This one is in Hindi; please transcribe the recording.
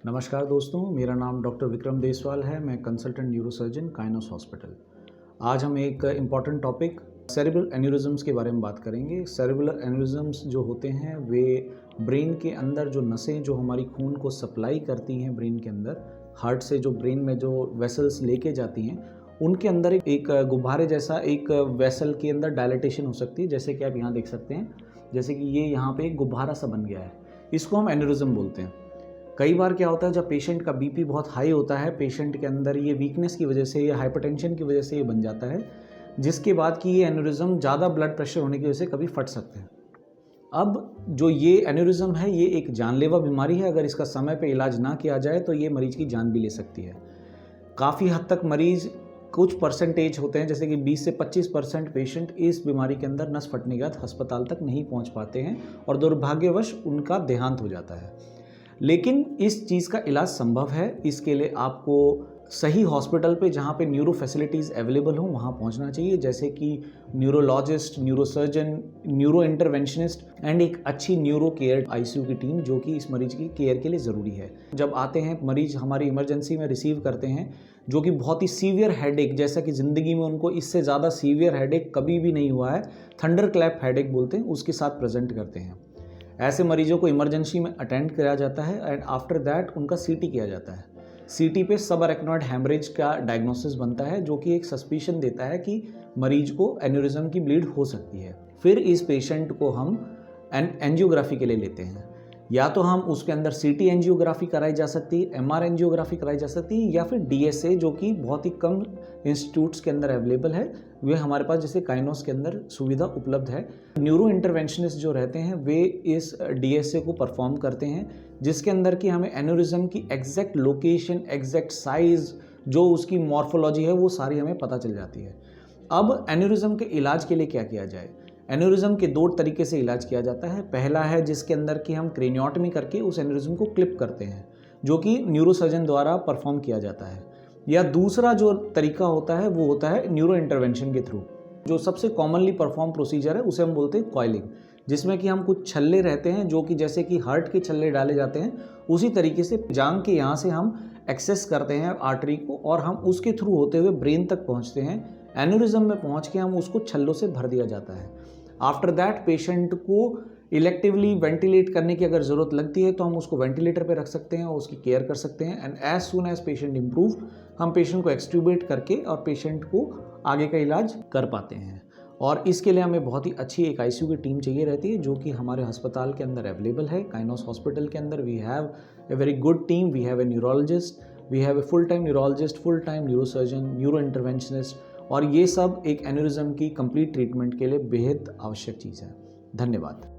नमस्कार दोस्तों, मेरा नाम डॉक्टर विक्रम देसवाल है। मैं कंसल्टेंट न्यूरोसर्जन काइनोस हॉस्पिटल। आज हम एक इम्पॉर्टेंट टॉपिक सेरेब्रल एन्यूरिज्म्स के बारे में बात करेंगे। सेरेब्रल एन्यूरिज्म्स जो होते हैं वे ब्रेन के अंदर जो नसें जो हमारी खून को सप्लाई करती हैं ब्रेन के अंदर, हार्ट से जो ब्रेन में जो वेसल्स लेके जाती हैं, उनके अंदर एक गुब्बारे जैसा एक वेसल के अंदर डायलेटेशन हो सकती है। जैसे कि आप यहाँ देख सकते हैं, जैसे कि ये यहाँ पे एक गुब्बारा सा बन गया है, इसको हम एन्यूरिज्म बोलते हैं। कई बार क्या होता है, जब पेशेंट का बीपी बहुत हाई होता है, पेशेंट के अंदर ये वीकनेस की वजह से या हाइपरटेंशन की वजह से ये बन जाता है, जिसके बाद कि ये एन्यूरिज्म ज़्यादा ब्लड प्रेशर होने की वजह से कभी फट सकते हैं। अब जो ये एन्यूरिज्म है, ये एक जानलेवा बीमारी है। अगर इसका समय पे इलाज ना किया जाए तो ये मरीज की जान भी ले सकती है। काफ़ी हद तक मरीज, कुछ परसेंटेज होते हैं, जैसे कि 20 से 25% पेशेंट इस बीमारी के अंदर नस फटने के बाद अस्पताल तक नहीं पहुंच पाते हैं और दुर्भाग्यवश उनका देहांत हो जाता है। लेकिन इस चीज़ का इलाज संभव है। इसके लिए आपको सही हॉस्पिटल पे, जहाँ पे न्यूरो फैसिलिटीज़ अवेलेबल हों, वहाँ पहुँचना चाहिए, जैसे कि neurologist, neurosurgeon, neuro interventionist and एक अच्छी न्यूरो केयर आईसीयू की टीम, जो कि इस मरीज की केयर के लिए ज़रूरी है। जब आते हैं मरीज हमारी इमरजेंसी में रिसीव करते हैं, जो कि बहुत ही सीवियर हेडेक, जैसा कि ज़िंदगी में उनको इससे ज़्यादा सीवियर हेडेक कभी भी नहीं हुआ है, थंडर क्लैप हेडेक बोलते हैं, उसके साथ प्रेजेंट करते हैं। ऐसे मरीजों को इमरजेंसी में अटेंड किया जाता है एंड आफ्टर दैट उनका सीटी किया जाता है। सीटी पे सब अरेक्नॉइड हैमरेज का डायग्नोसिस बनता है, जो कि एक सस्पिशन देता है कि मरीज को एन्यूरिज्म की ब्लीड हो सकती है। फिर इस पेशेंट को हम एंजियोग्राफी के लिए लेते हैं। या तो हम उसके अंदर सीटी एंजियोग्राफी कराई जा सकती है, एमआर एंजियोग्राफी कराई जा सकती है, या फिर डीएसए, जो कि बहुत ही कम इंस्टीट्यूट्स के अंदर अवेलेबल है। वे हमारे पास जैसे काइनोस के अंदर सुविधा उपलब्ध है। न्यूरो इंटरवेंशनिस्ट जो रहते हैं वे इस डीएसए को परफॉर्म करते हैं, जिसके अंदर कि हमें एन्यूरिज्म की एग्जैक्ट लोकेशन, एग्जैक्ट साइज, जो उसकी मॉर्फोलॉजी है, वो सारी हमें पता चल जाती है। अब एन्यूरिज्म के इलाज के लिए क्या किया जाए? एन्यूरिज्म के दो तरीके से इलाज किया जाता है। पहला है जिसके अंदर कि हम क्रेनियोटमी करके उस एन्यूरिज्म को क्लिप करते हैं, जो कि न्यूरोसर्जन द्वारा परफॉर्म किया जाता है। या दूसरा जो तरीका होता है वो होता है न्यूरो इंटरवेंशन के थ्रू। जो सबसे कॉमनली परफॉर्म प्रोसीजर है उसे हम बोलते हैं कॉइलिंग, जिसमें कि हम कुछ छल्ले रहते हैं, जो कि जैसे कि हार्ट के छल्ले डाले जाते हैं, उसी तरीके से जांग के यहाँ से हम एक्सेस करते हैं आर्टरी को और हम उसके थ्रू होते हुए ब्रेन तक पहुँचते हैं। एन्यूरिज्म में पहुँच के हम उसको छल्लों से भर दिया जाता है। आफ्टर दैट पेशेंट को इलेक्टिवली वेंटिलेट करने की अगर ज़रूरत लगती है तो हम उसको वेंटिलेटर पे रख सकते हैं और उसकी केयर कर सकते हैं। And as soon as patient improve, हम पेशेंट को एक्सट्यूबेट करके और पेशेंट को आगे का इलाज कर पाते हैं। और इसके लिए हमें बहुत ही अच्छी एक आईसीयू की टीम चाहिए रहती है, जो कि हमारे अस्पताल के अंदर अवेलेबल है। काइनोस हॉस्पिटल के अंदर we have a very good team. We have a neurologist, we have a full time neurologist, full time neurosurgeon, neuro interventionist, और ये सब एक एन्यूरिज्म की कंप्लीट ट्रीटमेंट के लिए बेहद आवश्यक चीज़ है। धन्यवाद।